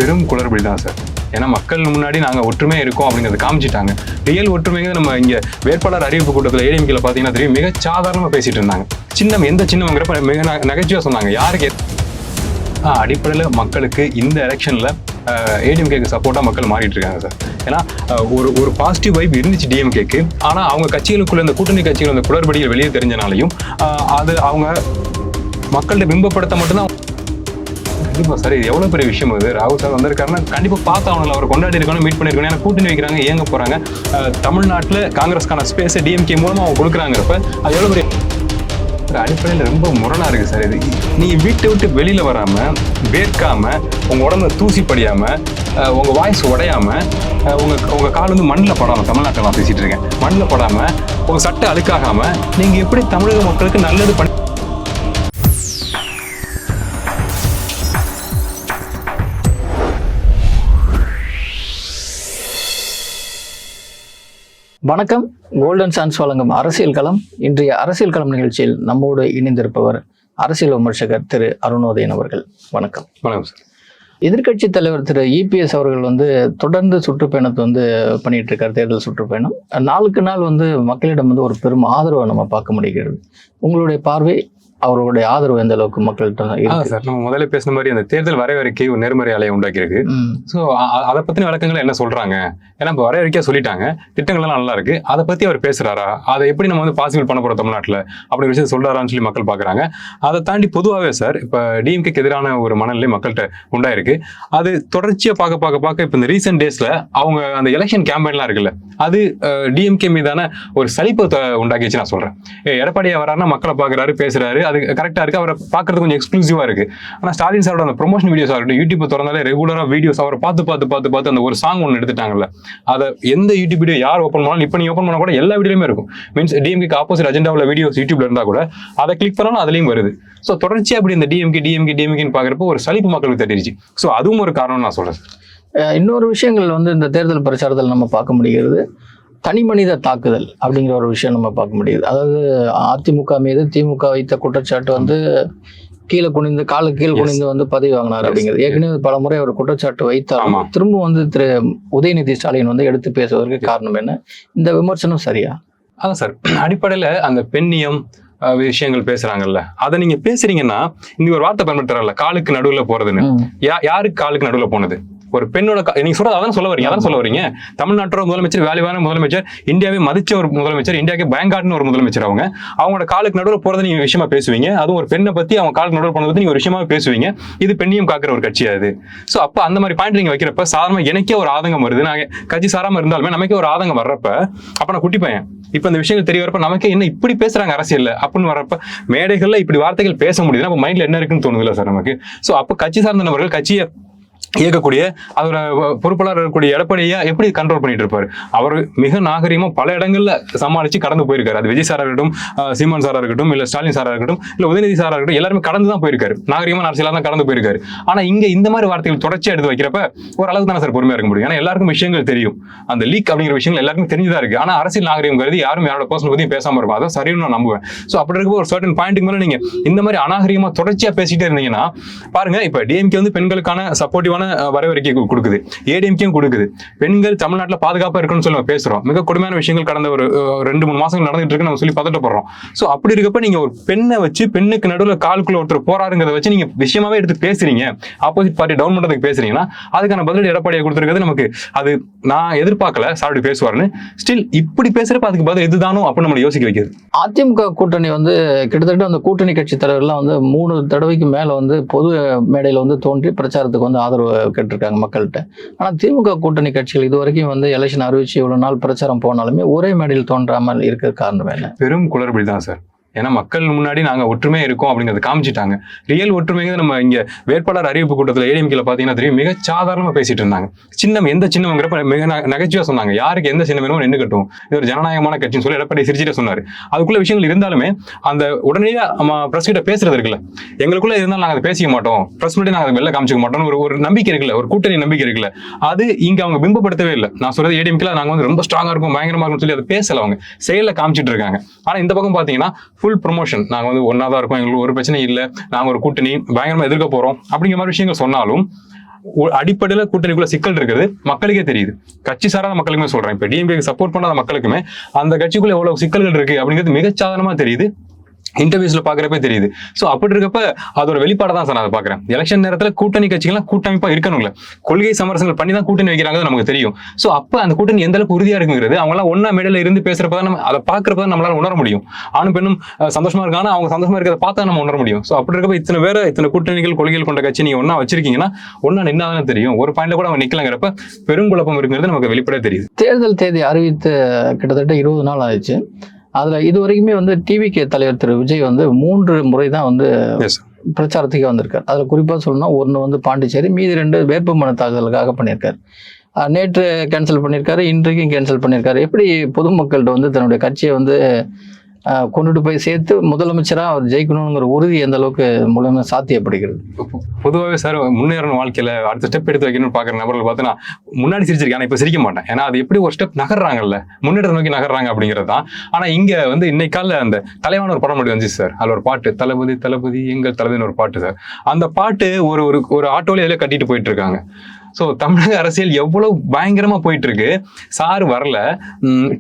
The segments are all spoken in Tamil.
பெரும் குளறுபடி தான் சார். ஏன்னா மக்கள் முன்னாடி நாங்கள் ஒற்றுமையாக இருக்கோம் அப்படிங்கிறத காமிச்சிட்டாங்க. ரியல் ஒற்றுமைங்கிறது நம்ம இங்கே வேட்பாளர் அறிவிப்பு கூட்டத்தில் ஏடிஎம்கேல பார்த்தீங்கன்னா தெரியும், மிக சாதாரணமாக பேசிட்டு இருந்தாங்க. சின்னம் எந்த சின்னம்ங்கிறப்ப மிக நகைச்சுவாக சொன்னாங்க. யாருக்கு அடிப்படையில் மக்களுக்கு இந்த எலெக்ஷனில் ஏடிஎம்கேக்கு சப்போர்ட்டாக மக்கள் மாறிட்டு இருக்காங்க சார். ஏன்னா ஒரு பாசிட்டிவ் வைப் இருந்துச்சு டிஎம்கேக்கு. ஆனால் அவங்க கட்சிகளுக்குள்ள இந்த கூட்டணி கட்சிகள் அந்த குளறுபடிகள் வெளியே தெரிஞ்சனாலையும் அது அவங்க மக்கள்கிட்ட பிம்பப்படுத்த மட்டும்தான். கண்டிப்பாக சார், இது எவ்வளோ பெரிய விஷயம். இது ராகுல் சார் வந்திருக்காருன்னா கண்டிப்பாக பார்த்து அவங்களை அவர் கொண்டாடி இருக்கணும், மீட் பண்ணியிருக்கணும். ஏன்னா கூட்டணி வைக்கிறாங்க, இயங்க போகிறாங்க. தமிழ்நாட்டில் காங்கிரஸ்க்கான ஸ்பேஸை டிஎம்கே மூலமாக அவங்க கொடுக்குறாங்கிறப்ப அது எவ்வளோ பெரிய அடிப்படையில் ரொம்ப முரணாக இருக்குது சார். இது நீங்கள் வீட்டை விட்டு வெளியில் வராமல், வேர்க்காமல், உங்கள் உடம்புல தூசி படியாமல், உங்கள் வாய்ஸ் உடையாமல், உங்கள் கால் வந்து மண்ணில் படாமல், தமிழ்நாட்டில் நான் பேசிகிட்டு இருக்கேன், மண்ணில் படாமல், உங்கள் சட்டை அழுக்காகாமல் நீங்கள் எப்படி தமிழக மக்களுக்கு நல்லது பண்ணி. வணக்கம். கோல்டன் சான்ஸ் வழங்கும் அரசியல் களம். இன்றைய அரசியல் களம் நிகழ்ச்சியில் நம்மோடு இணைந்திருப்பவர் அரசியல் விமர்சகர் திரு அருணோதயன் அவர்கள். வணக்கம். வணக்கம் சார். எதிர்க்கட்சி தலைவர் திரு இபிஎஸ் அவர்கள் தொடர்ந்து சுற்றுப்பயணத்தை பண்ணிட்டு இருக்கார். தேர்தல் சுற்றுப்பயணம் நாளுக்கு நாள் மக்களிடம் ஒரு பெரும் ஆதரவை நம்ம பார்க்க முடிகிறது. உங்களுடைய பார்வை, அவர்களுடைய ஆதரவு எந்த அளவுக்கு மக்கள்கிட்ட சார்? நம்ம முதல்ல பேசின மாதிரி அந்த தேர்தல் வரையறைக்கு ஒரு நேர்மறை அலையை உண்டாக்கியிருக்கு. ஸோ அதை பத்தின விளக்கங்கள் என்ன சொல்றாங்க? ஏன்னா இப்போ வரையறைக்கா சொல்லிட்டாங்க, திட்டங்கள்லாம் நல்லா இருக்கு, அதை பத்தி அவர் பேசுறாரா, அதை எப்படி நம்ம பாசிபிள் பண்ண போறோம் தமிழ்நாட்டில் அப்படி விஷயம் சொல்றாரான்னு சொல்லி மக்கள் பாக்குறாங்க. அதை தாண்டி பொதுவாகவே சார் இப்போ டிஎம்கேக்கு எதிரான ஒரு மனநிலை மக்கள்கிட்ட உண்டாயிருக்கு. அது தொடர்ச்சியா பார்க்க இப்போ இந்த ரீசெண்ட் டேஸ்ல அவங்க அந்த எலெக்ஷன் கேம்பெயின்லாம் இருக்குல்ல, அது டிஎம்கே மீதான ஒரு சலிப்பை உண்டாக்கிச்சு. நான் சொல்றேன், எடப்பாடியா வராருன்னா மக்களை பாக்குறாரு, பேசுறாரு, அது கரெக்டா இருக்கு, அவரை பார்க்கறது கொஞ்சம் எக்ஸ்க்ளூசிவா இருக்கு. ஆனா ஸ்டாலின் சாரோட அந்த ப்ரொமோஷன் வீடியோஸ் ஆகட்டும், யூடியூப் திறந்தாலே ரெகுலரா வீடியோஸ் அவரை பார்த்து அந்த ஒரு சாங் ஒன்று எடுத்துட்டாங்கல்ல, அதை எந்த யூடியூப் வீடியோ யார் ஓப்பன் பண்ணாலும், இப்போ நீ ஓப்பன் பண்ணா கூட எல்லா வீடியோமே இருக்கும். மீன்ஸ் டிஎம்கேக்கு ஆப்போசிட் அஜெண்டாவில் வீடியோஸ் யூடியூப்ல இருந்தா கூட அதை கிளிக் பண்ணாலும் அதுலயும் வருது. ஸோ தொடர்ச்சியா அப்படி இந்த டிஎம்கேன்னு பாக்குறப்போ ஒரு சலிப்பு மக்களுக்கு தட்டிருச்சு. ஸோ அதுவும் ஒரு காரணம் நான் சொல்றேன். இன்னொரு விஷயங்கள் இந்த தேர்தல் பிரச்சாரத்தில் நம்ம பார்க்க முடிகிறது, தனி மனித தாக்குதல் அப்படிங்கிற ஒரு விஷயம் நம்ம பார்க்க முடியுது. அதாவது அதிமுக மீது திமுக வைத்த குற்றச்சாட்டு கீழே குனிந்து காலுக்கு கீழே குனிந்து பதவி வாங்கினார் அப்படிங்கிறது. ஏற்கனவே பல முறை அவர் குற்றச்சாட்டு வைத்தாலும் திரும்ப திரு உதயநிதி ஸ்டாலின் எடுத்து பேசுவதற்கு காரணம் என்ன? இந்த விமர்சனம் சரியா? அதான் சார், அடிப்படையில அந்த பெண்ணியம் விஷயங்கள் பேசுறாங்கல்ல, அதை நீங்க பேசுறீங்கன்னா இங்க ஒரு வார்த்தை பயன்படுத்துறாங்கல்ல, காலுக்கு நடுவுல போறதுன்னு. யாருக்கு காலுக்கு நடுவுல போனது? ஒரு பெண்ணோட நீங்க சொல்றது அதான் சொல்ல வரீங்க. தமிழ்நாட்டோட முதலமைச்சர், வேலைவான முதலமைச்சர், இந்தியாவை மதிச்ச ஒரு முதலமைச்சர், இந்தியாவுக்கு பயங்காட்டுன்னு ஒரு முதலமைச்சர், அவங்களோட காலுக்கு நடுவில் போறதை நீங்க விஷயமா பேசுவீங்க. அதுவும் ஒரு பெண்ணை பத்தி அவங்க காலுக்கு நடுவில் போனதை பத்தி நீங்க ஒரு விஷயமா பேசுவீங்க. இது பெண்ணியம் காக்குற ஒரு கட்சியா இது? சோ அப்ப அந்த மாதிரி பாயிண்ட் நீங்க வைக்கிறப்ப சாதாரண எனக்கே ஒரு ஆதங்கம் வருது. நான் கட்சி சாராம இருந்தாலுமே நமக்கே ஒரு ஆதங்கம் வர்றப்ப, அப்ப நான் குட்டி பையன், இப்ப இந்த விஷயங்கள் தெரிய வரப்ப நமக்கே என்ன இப்படி பேசுறாங்க அரசியல்ல அப்படின்னு வரப்ப, மேடைகள்ல இப்படி வார்த்தைகள் பேச முடியுது, நம்ம மைண்ட்ல என்ன இருக்குன்னு தோணுதுல சார் நமக்கு. சோ அப்ப கட்சி சார்ந்த நபர்கள் கட்சியை இயக்கக்கூடிய அதோட பொறுப்பாளர் இருக்கக்கூடிய எடப்பாடியா எப்படி கண்ட்ரோல் பண்ணிட்டு இருப்பாரு? அவர் மிக நாகரீகமா பல இடங்கள்ல சமாளிச்சு கடந்து போயிருக்காரு. அது விஜய் சாரா இருக்கட்டும், சீமான் சாரா இருக்கட்டும், இல்ல ஸ்டாலின் சாரா இருக்கட்டும், இல்ல உதயநிதி சாரா இருக்கட்டும், எல்லாருமே கடந்து தான் போயிருக்காரு. நாகரீகமான அரசியலா தான் கடந்து போயிருக்காரு. ஆனா இங்க இந்த மாதிரி வார்த்தைகள் தொடர்ச்சியா எடுத்து வைக்கிறப்ப ஒரு அளவுக்கு தானே சார் பொறுமையா இருக்க முடியும். ஏன்னா எல்லாருக்கும் விஷயங்கள் தெரியும், அந்த லீக் அப்படிங்கிற விஷயங்கள் எல்லாருக்கும் தெரிஞ்சுதான் இருக்கு. ஆனா அரசியல் நாகரீகம் கருதி யாரும் யாரோட பர்சனல் பத்தியும் பேசாம இருக்கும். அதான் சரின்னு நான் நம்புவேன். சோ அப்படி இருக்க ஒரு சர்டன் பாயிண்ட்டுக்கு மேல நீங்க இந்த மாதிரி அநாகரீகமா தொடர்ச்சியா பேசிட்டே இருந்தீங்கன்னா பாருங்க, இப்ப டிஎம்கே பெண்களுக்கான சப்போர்ட்டிவான வரவேற்கை கொடுக்குது, ஏடிஎம்கேயும் கொடுக்குது. பெண்கள் தமிழ்நாட்டில் பாதுகாப்பா இருக்குன்னு சொல்லி நம்ம பேசுறோம். மிக கொடுமையான விஷயங்கள் கடந்த ஒரு 2-3 மாசங்கள் நடந்துட்டு இருக்கு நம்ம சொல்லி பதட்டப்படுறோம். சோ அப்படி இருக்கப்ப நீங்க ஒரு பெண்ணை வச்சு, பெண்ணுக்கு நடுவில் காலுக்குள்ள ஒருத்தர் போராடுங்கிறத வச்சு நீங்க விஷயமாவே எடுத்து பேசுறீங்க, ஆப்போசிட் பார்ட்டி டவுன் பண்றதுக்கு பேசுறீங்கன்னா அதுக்கான பதிலடி எடப்பாடியை கொடுத்துருக்கிறது நமக்கு அது நான் எதிர்பார்க்கல சார் பேசுவாருன்னு. ஸ்டில் இப்படி பேசுறப்ப அதுக்கு பதில் எதுதானோ அப்படின்னு நம்ம யோசிக்க வைக்கிறது. அதிமுக கூட்டணி கிட்டத்தட்ட அந்த கூட்டணி கட்சி தலைவர்லாம் 3 தடவைக்கு மேல பொது மேடையில தோன்றி பிரச்சாரத்துக்கு ஆதரவு கேட்டிருக்காங்க மக்கள்கிட்ட. ஆனா திமுக கூட்டணி கட்சிகள் இதுவரைக்கும் எலெக்ஷன் அறிவிச்சு இவ்வளவு நாள் பிரச்சாரம் போனாலுமே ஒரே மேடையில் தோன்றாமல் இருக்க காரணம் என்ன? பெரும் குளறுபடி தான் சார். ஏன்னா மக்கள் முன்னாடி நாங்க ஒற்றுமையா இருக்கோம் அப்படிங்கறத காமிச்சிட்டாங்க. ரியல் ஒற்றுமைங்கிறது நம்ம இங்க வேட்பாளர் அறிவிப்பு கூட்டத்தில் ஏடிஎம்கேல பாத்தீங்கன்னா தெரியும், மிக சாதாரணமா பேசிட்டு இருந்தாங்க. சின்னம் எந்த சின்னம்ங்கிறப்ப மிக நகைச்சுவா சொன்னாங்க. யாருக்கு எந்த சின்னம் வேணும் நின்று கட்டும், இது ஒரு ஜனநாயகமான கட்சின்னு சொல்லி எடப்பாடி சிரிச்சிட்டே சொன்னாரு. அதுக்குள்ள விஷயங்கள் இருந்தாலுமே அந்த உடனடியா பிரஸ் கிட்ட பேசுறது இருக்குல்ல, எங்களுக்குள்ள இருந்தாலும் நாங்க அதை பேசிக்க மாட்டோம், பிரஸ் முன்னாடி நாங்க வெளில காமிச்சிக்க மாட்டோம், ஒரு நம்பிக்கை இருக்குல்ல, ஒரு கூட்டணி நம்பிக்கை இருக்குல்ல, அது இங்க அவங்க பிம்பப்படுத்தவே இல்லை. நான் சொல்றது ஏடிஎம்கேல நாங்க ரொம்ப ஸ்ட்ராங்கா இருக்கும், பயங்கரமா இருக்கும் சொல்லி அதை பேசல, அவங்க செயல காமிச்சிட்டு இருக்காங்க. ஆனா இந்த பக்கம் பாத்தீங்கன்னா ஃபுல் ப்ரொமோஷன், நாங்க ஒன்னா தான் இருக்கோம், எங்களுக்கு ஒரு பிரச்சனை இல்லை, நாங்க ஒரு கூட்டணி பயங்கரமா எதிர்க்க போறோம் அப்படிங்கிற மாதிரி விஷயங்கள் சொன்னாலும் அடிப்படையில கூட்டணிக்குள்ள சிக்கல் இருக்கிறது மக்களுக்கே தெரியுது. கட்சி சாராத மக்களுக்குமே சொல்றேன், இப்ப டிஎம்கே சப்போர்ட் பண்ணாத மக்களுக்குமே அந்த கட்சிக்குள்ள எவ்வளவு சிக்கல்கள் இருக்கு அப்படிங்கிறது மிகச்சாதனமா தெரியுது, இன்டர்வியூஸ்ல பாக்குறப்ப தெரியுது. சோ அப்படி இருக்கப்ப அதோட வெளிப்பாடு தான் சார் நான் அதை பாக்குறேன். எலெக்ஷன் நேரத்துல கூட்டணி கட்சிகள்லாம் கூட்டமைப்பா இருக்கணும்ல, கொள்கை சமரசங்கள் பண்ணி தான் கூட்டணி வைக்கிறாங்க நமக்கு தெரியும். சோ அப்ப அந்த கூட்டணி எந்த அளவுக்கு உறுதியா இருக்குங்கிறது அவங்க எல்லாம் ஒன்னா மேடையில இருந்து பேசுறப்பதான் நம்ம அதை பாக்குறப்பதான் நம்மளால உணர முடியும். ஆணும் பெண்ணும் சந்தோஷமா இருக்காங்க, அவங்க சந்தோஷமா இருக்கிறத பார்த்தா நம்ம உணர முடியும். சோ அப்படி இருக்கப்ப இத்தனை கூட்டணிகள் கொள்கைகள் கொண்ட கட்சி நீங்க ஒன்னா வச்சிருக்கீங்கன்னா ஒன்னா நின்னாதானே தெரியும். ஒரு பாயிண்ட்ல கூட அவங்க நிக்கலங்கிறப்ப பெருங்குழப்பம் இருக்குங்கிறது நமக்கு வெளிப்படையா தெரியுது. தேர்தல் தேதி அறிவித்து கிட்டத்தட்ட 20 நாள் ஆயிடுச்சு. அதுல இது வரைக்குமே வந்து டிவிகே தலைவர் திரு விஜய் வந்து 3 முறை தான் வந்து பிரச்சாரத்துக்கு வந்திருக்காரு. அதுல குறிப்பா சொல்லணும்னா ஒன்று வந்து பாண்டிச்சேரி, மீதி 2 வேட்புமனு தாக்குதலுக்காக பண்ணியிருக்காரு. நேற்று கேன்சல் பண்ணியிருக்காரு, இன்றைக்கும் கேன்சல் பண்ணியிருக்காரு. எப்படி பொதுமக்கள்கிட்ட வந்து தன்னுடைய கட்சியை வந்து கொண்டுட்டு போய் சேர்த்து முதலமைச்சராக அவர் ஜெயிக்கணுங்கிற உறுதி எந்த அளவுக்கு மூலமா சாத்தியப்படுகிறது? பொதுவாகவே சார் முன்னேறணும் வாழ்க்கையில அடுத்த ஸ்டெப் எடுத்து வைக்கணும்னு பாக்குற நபர்கள் பார்த்தா முன்னாடி சிரிச்சிருக்கேன், ஆனா இப்ப சிரிக்க மாட்டேன். ஏன்னா அது எப்படி ஒரு ஸ்டெப் நகர்றாங்கல்ல, முன்னேற்றம் நோக்கி நகர்றாங்க அப்படிங்கிறது தான். ஆனா இங்க வந்து இன்னைக்கு கால அந்த தலைவான ஒரு படம் மட்டும் வந்துச்சு சார். அதுல ஒரு பாட்டு, தளபதி தளபதி எங்கள் தளபதினு ஒரு பாட்டு சார். அந்த பாட்டு ஒரு ஆட்டோல எதில் கட்டிட்டு போயிட்டு இருக்காங்க. ஸோ தமிழக அரசியல் எவ்வளவு பயங்கரமா போயிட்டு இருக்கு. சார் வரல,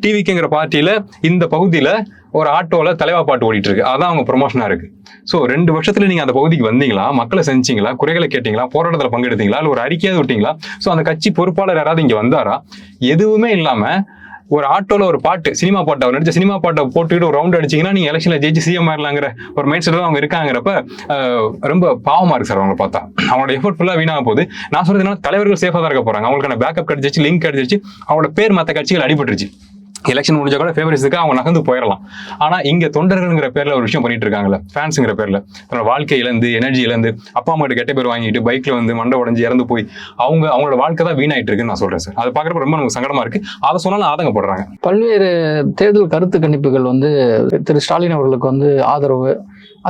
டிவிக்குங்கிற பார்ட்டியில இந்த பகுதியில ஒரு ஆட்டோல தலைவா பாட்டு ஓடிட்டு இருக்கு, அதான் அவங்க ப்ரொமோஷனா இருக்கு. ஸோ 2 வருஷத்துல நீங்க அந்த பகுதிக்கு வந்தீங்களா, மக்களை செஞ்சீங்களா, குறைகளை கேட்டீங்களா, போராட்டத்தில் பங்கெடுத்தீங்களா, இல்லை ஒரு அறிக்கையாவது விட்டீங்களா? ஸோ அந்த கட்சி பொறுப்பாளர் யாராவது இங்க வந்தாரா? எதுவுமே இல்லாம ஒரு ஆட்டோல ஒரு பாட்டு, சினிமா பாட்டு, அவர் நடிச்ச சினிமா பாட்டை போட்டுக்கிட்டு ஒரு ரவுண்ட் அடிச்சீங்கன்னா நீங்க எலெக்ஷன்ல ஜெயிச்சு சிஎம் ஆயிடலாங்கிற ஒரு மைண்ட் செட் தான் அவங்க இருக்காங்கிறப்ப ரொம்ப பாவமா இருக்கு சார். அவங்க பார்த்தா அவங்களோட எஃபோர்ட் ஃபுல்லா வீணாக போகுது. நான் சொல்றது என்ன, தலைவர்கள் சேஃபா தான் இருக்க போறாங்க, அவங்களுக்கான பேக்கப் கிடைச்சிச்சு, லிங்க் கிடைச்சிருச்சு, அவங்களோட பேர் மற்ற கட்சிகள் அடிபட்டுருச்சு. எலெக்ஷன் முடிஞ்சா கூட ஃபேவரிஸ்க்கு அவங்க நகர்ந்து போயிடலாம். ஆனா இங்க தொண்டர்கள்ங்கிற பேர்ல ஒரு விஷயம் பண்ணிட்டு இருக்காங்கல்ல, ஃபேன்ஸுங்கிற பேர்ல தன்னோட வாழ்க்கை இழந்து, எனர்ஜி இழந்து, அப்பா அம்மா கிட்ட கெட்ட பேர் வாங்கிட்டு பைக்ல வந்து மண்டை உடஞ்சி இறந்து போய் அவங்களோட வாழ்க்கை தான் வீணாயிட்டு இருக்குன்னு நான் சொல்றேன் சார். அதை பாக்குறப்ப ரொம்ப நமக்கு சங்கடமா இருக்கு. அதை சொன்னாலும் ஆதங்கப்படுறாங்க. பல்வேறு தேர்தல் கருத்து கணிப்புகள் வந்து திரு ஸ்டாலின் அவர்களுக்கு வந்து ஆதரவு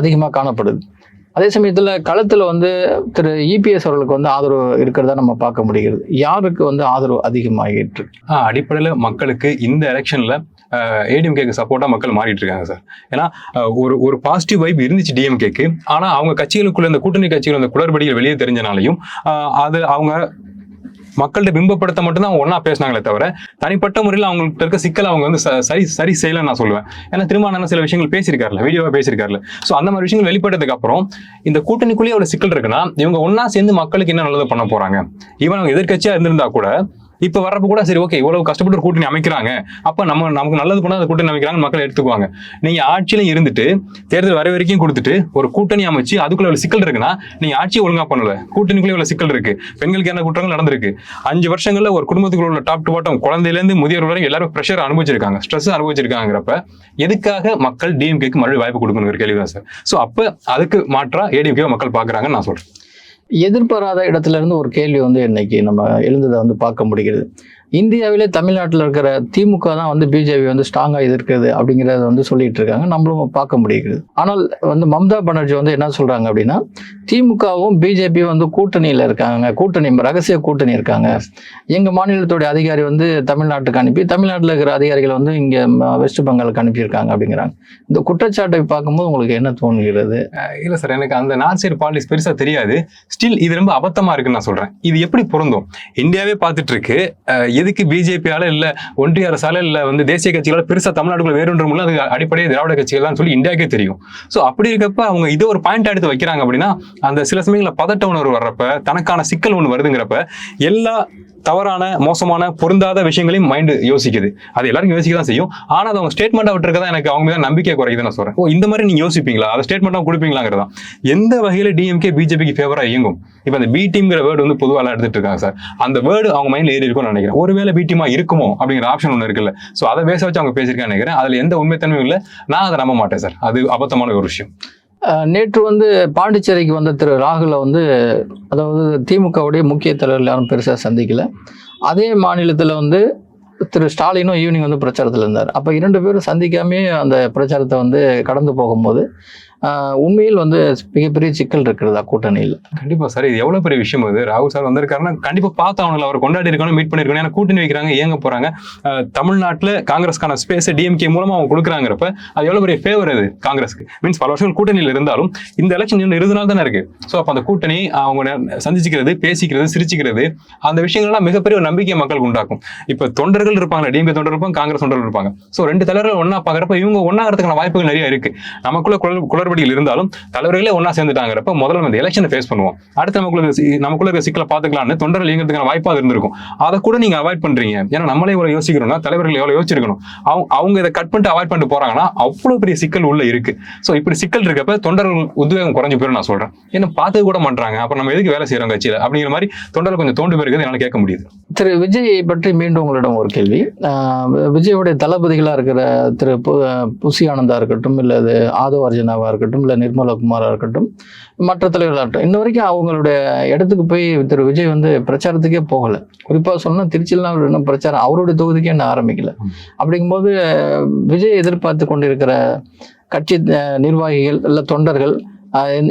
அதிகமாக காணப்படுது. அதே சமயத்துல களத்துல வந்து திரு இபிஎஸ் அவர்களுக்கு வந்து ஆதரவு இருக்கிறதா நம்ம பார்க்க முடிகிறது. யாருக்கு வந்து ஆதரவு அதிகமாகிட்டு இருக்கு? அடிப்படையில மக்களுக்கு இந்த எலெக்ஷன்ல ஏடிஎம்கேக்கு சப்போர்ட்டா மக்கள் மாறிட்டு இருக்காங்க சார். ஏன்னா ஒரு பாசிட்டிவ் வைப் இருந்துச்சு டிஎம்கேக்கு. ஆனா அவங்க கட்சிகளுக்குள்ள இந்த கூட்டணி கட்சிகள் இந்த குளறுபடிகள் வெளியே தெரிஞ்சனாலையும் அது அவங்க மக்கள்கிட்ட பிம்பப்படுத்த மட்டும்தான் அவங்க ஒன்னா பேசினாங்களே தவிர தனிப்பட்ட முறையில் அவங்கள்ட்ட இருக்க சிக்கல் அவங்க வந்து சரி செய்யலன்னு நான் சொல்லுவேன். ஏன்னா திரும்ப சில விஷயங்கள் பேசியிருக்காருல, வீடியோவா பேசியிருக்காருல. ஸோ அந்த மாதிரி விஷயங்கள் வெளிப்பட்டதுக்கு அப்புறம் இந்த கூட்டணிக்குள்ளேயே ஒரு சிக்கல் இருக்குன்னா இவங்க ஒன்னா சேர்ந்து மக்களுக்கு என்ன நல்லது பண்ண போறாங்க. ஈவன் அவங்க எதிர்கட்சியா இருந்திருந்தா கூட இப்ப வர்றப்ப கூட சரி ஓகே இவ்வளவு கஷ்டப்பட்டு ஒரு கூட்டணி அமைக்கிறாங்க, அப்ப நமக்கு நல்லது பண்ணா அந்த கூட்டணி அமைக்கிறாங்க மக்கள் எடுத்துக்குவாங்க. நீங்க ஆட்சியில இருந்துட்டு தேர்தல் வர வரைக்கும் கொடுத்துட்டு ஒரு கூட்டணி அமைச்சு அதுக்குள்ள ஒரு சிக்கல் இருக்குன்னா நீங்க ஆட்சியை ஒழுங்கா பண்ணல, கூட்டணிக்குள்ளே இவ்வளவு சிக்கல் இருக்கு, பெண்களுக்கு என்ன குற்றங்கள் நடந்திருக்கு, 5 வருஷங்கள்ல ஒரு குடும்பத்துக்குள்ள உள்ள டாப் டு பாட்டம் குழந்தையில இருந்து முதியோர் வரைக்கும் எல்லாரும் பிரஷர் அனுபவிச்சிருக்காங்க, ஸ்ட்ரெஸ் அனுபவிச்சிருக்காங்கிறப்ப எதுக்காக மக்கள் டிஎம்கேக்கு மறுபடியும் வாய்ப்பு கொடுக்கணுங்கிற கேள்விதான் சார். ஸோ அப்ப அதுக்கு மாற்றா ஏடிஎம்கே மக்கள் பாக்குறாங்கன்னு நான் சொல்றேன். எதிர்பாராத இடத்துல இருந்து ஒரு கேள்வி வந்து இன்னைக்கு நம்ம எழுந்ததை வந்து பார்க்க முடிகிறது. இந்தியாவிலே தமிழ்நாட்டில் இருக்கிற திமுக தான் வந்து பிஜேபி வந்து ஸ்ட்ராங்காக எதிர்க்குது அப்படிங்கிறத வந்து சொல்லிட்டு இருக்காங்க, நம்மளும் பார்க்க முடிகிறது. ஆனால் வந்து மம்தா பானர்ஜி வந்து என்ன சொல்றாங்க அப்படின்னா திமுகவும் பிஜேபியும் வந்து கூட்டணியில் இருக்காங்க, ரகசிய கூட்டணி இருக்காங்க. எங்க மாநிலத்துடைய அதிகாரி வந்து தமிழ்நாட்டுக்கு அனுப்பி தமிழ்நாட்டில் இருக்கிற அதிகாரிகள் வந்து இங்க வெஸ்ட் பெங்காலுக்கு அனுப்பியிருக்காங்க அப்படிங்கிறாங்க. இந்த குற்றச்சாட்டை பார்க்கும்போது உங்களுக்கு என்ன தோணுகிறது? இல்ல சார், எனக்கு அந்த நார்த் சைடு பாலிடிக்ஸ் பெருசா தெரியாது. ஸ்டில் இது ரொம்ப அபத்தமா இருக்குன்னு நான் சொல்றேன். இது எப்படி பொருந்தும்? இந்தியாவே பார்த்துட்டு இருக்கு, எதுக்கு பிஜேபியால இல்ல ஒன்றிய அரசால இல்ல வந்து தேசிய கட்சிகளால பெருசா தமிழ்நாட்டுக்குள்ள வேறுன்ற அது அடிப்படையே திராவிட கட்சிகள் தான் சொல்லி இந்தியாவுக்கே தெரியும். சோ அப்படி இருக்கப்ப அவங்க இது ஒரு பாயிண்ட் எடுத்து வைக்கிறாங்க அப்படின்னா அந்த சில சமயங்கள பதட்ட உணர்வு வர்றப்ப தனக்கான சிக்கல் ஒண்ணு வருதுங்கிறப்ப எல்லா தவறான மோசமான பொருந்தாத விஷயங்களையும் மைண்ட் யோசிக்குது. அது எல்லாரும் யோசிக்க தான் செய்யும். ஆனா அது அவங்க ஸ்டேட்மெண்ட் விட்டுருக்கதான் எனக்கு அவங்க மீது நம்பிக்கை குறையுது நான் சொல்றேன். இந்த மாதிரி நீங்க யோசிப்பீங்களா, அதை ஸ்டேட்மெண்ட் கொடுப்பீங்களாங்கிறதா எந்த வகையில டிஎம்கே பிஜேபிக்கு ஃபேவரா இயங்கும். இப்ப அந்த பி டீம்ங்கிற வேர்டு வந்து பொதுவாக எடுத்துட்டு இருக்காங்க சார். அந்த வேர்டு அவங்க மைண்ட்ல ஏறி இருக்கும்னு நினைக்கிறேன். ஒருவேளை பி டீமா இருக்குமோ அப்படிங்கிற ஆப்ஷன் ஒன்று இருக்குல்ல. சோ அதை பேச வச்சு அவங்க பேசியிருக்கான்னு நினைக்கிறேன். அதுல எந்த உண்மைத்தன்மையும் இல்லை. நான் அதை நம்ப மாட்டேன் சார். அது அபத்தமான ஒரு விஷயம். நேற்று வந்து பாண்டிச்சேரிக்கு வந்த திரு ராகுலை வந்து அதாவது திமுகவுடைய முக்கிய தலைவர்கள் யாரும் பெருசாக சந்திக்கல. அதே மாநிலத்தில் வந்து திரு ஸ்டாலினும் ஈவினிங் வந்து பிரச்சாரத்தில் இருந்தார். அப்போ 2 பேரும் சந்திக்காமே அந்த பிரச்சாரத்தை வந்து கடந்து போகும்போது உண்மையில் வந்து மிகப்பெரிய சிக்கல் இருக்கிறதா கூட்டணியில்? கண்டிப்பா சார், இது எவ்வளவு பெரிய விஷயம். அது ராகுல் சார் வந்திருக்காருன்னா கண்டிப்பா பார்த்து அவங்களை அவர் கொண்டாடி இருக்கணும், மீட் பண்ணிருக்கணும். ஏன்னா கூட்டணி வைக்கிறாங்க, ஏங்க போறாங்க. தமிழ்நாட்டுல காங்கிரஸ்க்கான ஸ்பேஸ் டிஎம்கே மூலமா அவங்க கொடுக்குறாங்கிறப்ப அது எவ்வளவு பெரிய ஃபேவர் அது காங்கிரஸ்க்கு. மீன்ஸ் பல வருஷங்கள் கூட்டணியில் இருந்தாலும் இந்த எலெக்ஷன் இன்னும் 20 நாள் தானே இருக்கு. ஸோ அப்போ அந்த கூட்டணி அவங்க சந்திச்சுக்கிறது, பேசிக்கிறது, சிரிச்சுக்கிறது, அந்த விஷயங்கள்லாம் மிகப்பெரிய ஒரு நம்பிக்கை மக்களுக்கு உண்டாக்கும். இப்ப தொண்டர்கள் இருப்பாங்க, டிஎம்கே தொண்டர்கள் இருப்பாங்க, காங்கிரஸ் தொண்டர்கள் இருப்பாங்க. ஸோ 2 தலைவர்கள் ஒன்னா பாக்குறப்ப இவங்க ஒன்னாகிறதுக்கான வாய்ப்புகள் நிறைய இருக்கு. நமக்குள்ள குளறுபடிகள் இருந்தாலும் தலைவர்களே ஒன்னா சேர்ந்துட்டாங்கிறப்ப முதல்ல இந்த எலெக்ஷனை ஃபேஸ் பண்ணுவோம், அடுத்து நமக்குள்ள இருக்க சிக்கலை பார்த்துக்கலாம்னு தொண்டர்கள் இயங்கிறதுக்கான வாய்ப்பாக இருந்திருக்கும். அதை கூட நீங்க அவாய்ட் பண்றீங்க. ஏன்னா நம்மளே இவ்வளவு யோசிக்கிறோம்னா தலைவர்கள் எவ்வளவு யோசிச்சிருக்கணும். அவங்க இதை கட் பண்ணிட்டு அவாய்ட் பண்ணிட்டு போறாங்கன்னா அவ்வளவு பெரிய சிக்கல் உள்ள இருக்கு. ஸோ இப்படி சிக்கல் இருக்கப்ப தொண்டர்கள் உத்வேகம் குறைஞ்சு போயிடும் நான் சொல்றேன். ஏன்னா பார்த்து கூட பண்றாங்க, அப்புறம் நம்ம எதுக்கு வேலை செய்யறோம் கட்சியில அப்படிங்கிற மாதிரி தொண்டர்கள் கொஞ்சம் தோண்டு போயிருக்கிறது என்னால கேட்க முடியுது. திரு விஜய் பற்றி மீண்டும் உங்களிடம் ஒரு கேள்வி. விஜயோடைய தளபதிகளா இருக்கிற திரு புசி ஆனந்தா இருக்கட்டும், இல்ல அது ஆதவ அர்ஜுனாவா இருக்கட்டும், இல்ல நிர்மலா குமாரா இருக்கட்டும், மற்ற தலைவர்களாகட்டும், இன்ன வரைக்கும் அவங்களுடைய இடத்துக்கு போய் திரு விஜய் வந்து பிரச்சாரத்துக்கே போகல. குறிப்பா சொன்னா திருச்சிலாம் இன்னும் பிரச்சாரம் அவருடைய தொகுதிக்கே இன்னும் ஆரம்பிக்கல. அப்படிங்கும்போது விஜய் எதிர்பார்த்து கொண்டிருக்கிற கட்சி நிர்வாகிகள் இல்ல தொண்டர்கள்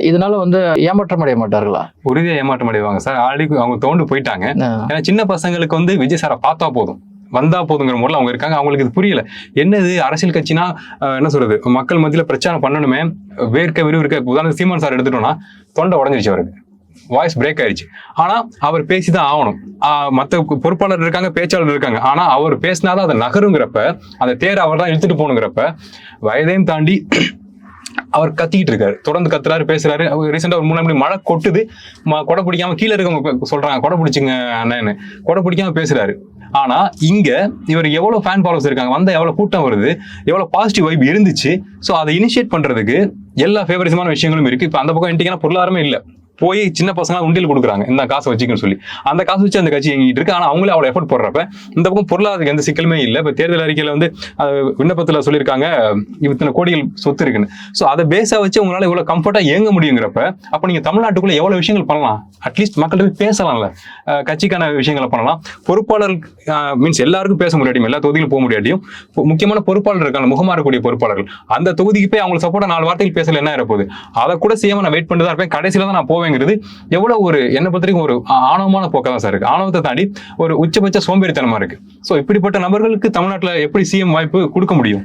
இதனால வந்து ஏமாற்றம் அடைய மாட்டார்களா? உறுதியா ஏமாற்றம் அடைவாங்க சார். ஆல்ரெடி அவங்க தோண்டு போயிட்டாங்க. ஏன்னா சின்ன பசங்களுக்கு வந்து விஜய் சாரை பார்த்தா போதும், வந்தா போதுங்கிற முறையில் அவங்க இருக்காங்க. அவங்களுக்கு இது புரியல. என்னது அரசியல் கட்சினா என்ன சொல்றது, மக்கள் மத்தியில பிரச்சாரம் பண்ணணுமே, வேர்க்க விறுவிற்க. உதாரணம் சீமான் சார் எடுத்துட்டோம்னா தொண்டை உடஞ்சிருச்சு, அவருக்கு வாய்ஸ் பிரேக் ஆயிடுச்சு. ஆனா அவர் பேசிதான் ஆகணும். மற்ற பொறுப்பாளர் இருக்காங்க, பேச்சாளர் இருக்காங்க. ஆனா அவர் பேசினாதான் அதை நகருங்கிறப்ப, அந்த தேரை அவர் தான் இழுத்துட்டு போகணுங்கிறப்ப வயதையும் தாண்டி அவர் கத்திக்கிட்டு இருக்காரு, தொடர்ந்து கத்துறாரு, பேசுறாரு. ரீசெண்டா ஒரு 3 நாள் மழை கொட்டுது, கொடை பிடிக்காம கீழே இருக்கவங்க சொல்றாங்க கொடை பிடிச்சுங்க அண்ணன்னு, கொடை பிடிக்காம பேசுறாரு. ஆனா இங்க இவர் எவ்வளவு ஃபேன் ஃபாலோவர்ஸ் இருக்காங்க, வந்தா எவ்வளவு கூட்டம் வருது, எவ்வளவு பாசிட்டிவ் வைப் இருந்துச்சு. ஸோ அதை இனிஷியேட் பண்றதுக்கு எல்லா ஃபேவரிசமான விஷயங்களும் இருக்கு. இப்போ அந்த பக்கம் இன்றைக்கான பொருளாதாரமே இல்லை. போய் சின்ன பசங்க உண்டியல் கொடுக்குறாங்க, இந்த காசை வச்சுக்கன்னு சொல்லி. அந்த காசு வச்சு அந்த கட்சி எங்கிட்டு இருக்கு. ஆனா அவங்களே அவ்வளவு எஃபர்ட் போடுறப்ப இந்த பக்கம் பொருளாதாரத்துக்கு எந்த சிக்கலுமே இல்லை. இப்ப தேர்தல் அறிக்கையில வந்து விண்ணப்பத்துல சொல்லியிருக்காங்க இத்தனை கோடிகள் சொத்து இருக்குன்னு. ஸோ அதை பேஸா வச்சு உங்களால இவ்வளவு கம்ஃபர்ட்டா இயங்க முடியுங்கிறப்ப அப்ப நீங்க தமிழ்நாட்டுக்குள்ள எவ்வளவு விஷயங்கள் பண்ணலாம். அட்லீஸ்ட் மக்கள்கிட்ட போய் பேசலாம்ல, கட்சிக்கான விஷயங்களை பண்ணலாம். பொறுப்பாளர் மீன்ஸ் எல்லாருக்கும் பேச முடியாட்டியும், எல்லா தொகுதியிலும் போக முடியாட்டியும், முக்கியமான பொறுப்பாளர் இருக்காங்க, முகமா இருக்கக்கூடிய பொறுப்பாளர்கள், அந்த தொகுதிக்கு போய் அவங்களுக்கு சப்போர்ட்டா 4 வார்த்தைகள் பேசல என்ன இருப்போகுது. அதை கூட செய்யாம நான் வெயிட் பண்ணிட்டு தான் இருப்பேன், கடைசியில தான் நான் போவேன். எவ்வளவு ஒரு என்ன பொறுத்தவரைக்கும் ஒரு ஆணவமான போக்கா தான் சார் இருக்கு. ஆணவத்தை தாண்டி ஒரு உச்சபட்ச சோம்பேறித்தனமா இருக்கு. சோ இப்படிப்பட்ட நபர்களுக்கு தமிழ்நாட்டுல எப்படி சிஎம் வாய்ப்பு கொடுக்க முடியும்?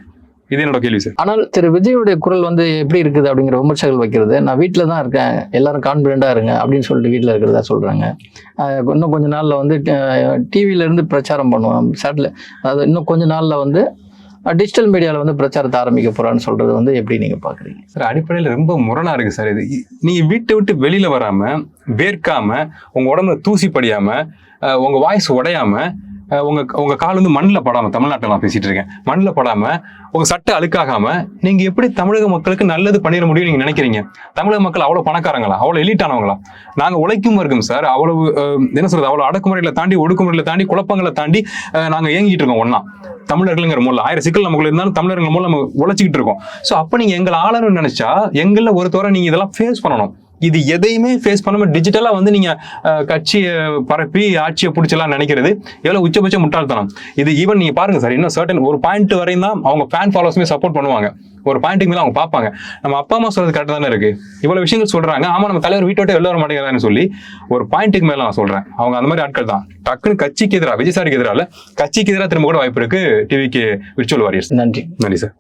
இது என்னோட கேள்வி சார். ஆனால் திரு விஜயோடைய குரல் வந்து எப்படி இருக்குது அப்படிங்கிற விமர்சகர்கள் வைக்கிறது, நான் வீட்டில் தான் இருக்கேன், எல்லாரும் கான்பிடண்டா இருங்க அப்படின்னு சொல்லிட்டு வீட்டில் இருக்கிறதா சொல்றாங்க. இன்னும் கொஞ்ச நாள்ல வந்து டிவில இருந்து பிரச்சாரம் பண்ணுவோம், அதாவது இன்னும் கொஞ்ச நாள்ல வந்து டிஜிட்டல் மீடியாவில் வந்து பிரச்சாரத்தை ஆரம்பிக்க போறான்னு சொல்றது வந்து எப்படி நீங்க பாக்குறீங்க சார்? அடிப்படையில் ரொம்ப முரணா இருக்கு சார் இது. நீங்க வீட்டை விட்டு வெளியில வராம, வேர்க்காம, உங்க உடம்புல தூசி படியாம, உங்க வாய்ஸ் உடையாம, உங்க கால் வந்து மண்ணில் படாம, தமிழ்நாட்டில் நான் பேசிட்டு இருக்கேன், மண்ணில் படாம, உங்க சட்டை அழுக்காகாம நீங்க எப்படி தமிழக மக்களுக்கு நல்லது பண்ணிட முடியும் நீங்க நினைக்கிறீங்க? தமிழக மக்கள் அவ்வளவு பணக்காரங்களா, அவ்வளவு எலிட்டானவங்களா? நாங்க உழைக்கும் வர்க்கம் சார். அவ்வளவு என்ன சொல்றது, அவ்வளவு அடக்குமுறைகளை தாண்டி, ஒடுக்குமுறைகளை தாண்டி, குழப்பங்களை தாண்டி நாங்க இயங்கிட்டு இருக்கோம் ஒன்னா. தமிழர்கள்ங்கிற மூலம் 1000 சிக்கல் நமக்குள்ள இருந்தாலும் தமிழர்கள் மூலம் நம்ம உழைச்சிக்கிட்டு இருக்கோம். ஸோ அப்ப நீங்க எங்களை ஆளணும்னு நினைச்சா எங்கள ஒரு தோற நீங்க இதெல்லாம் ஃபேஸ் பண்ணணும். இது எதையுமே ஃபேஸ் பண்ணாம டிஜிட்டலா வந்து நீங்க கட்சியை பரப்பி ஆட்சியை பிடிச்சலாம் நினைக்கிறது எவ்வளவு உச்சபட்ச முட்டாள்தனம். இது ஈவன் நீங்க பாருங்க சார், இன்னும் சர்டன் ஒரு பாயிண்ட் வரையும் தான் அவங்க ஃபேன் ஃபாலோவர்ஸுமே சப்போர்ட் பண்ணுவாங்க. ஒரு பாயிண்ட்டுக்கு மேல அவங்க பார்ப்பாங்க, நம்ம அப்பா அம்மா சொல்றது கரெக்டாக தானே இருக்கு, இவ்வளவு விஷயங்கள் சொல்றாங்க, ஆமா நம்ம தலைவர் வீட்டோட வெளில வர மாட்டேங்கிறான்னு சொல்லி ஒரு பாயிண்ட்டுக்கு மேல நான் சொல்றேன். அவங்க அந்த மாதிரி ஆட்கள் தான். டக்குன்னு கட்சிக்கு எதிராக, விஜய் சாருக்கு எதிராக, கட்சிக்கு எதிராக திரும்ப கூட வாய்ப்பு இருக்கு டிவிக்கு விர்ச்சுவல் வாரியர்ஸ். நன்றி. நன்றி சார்.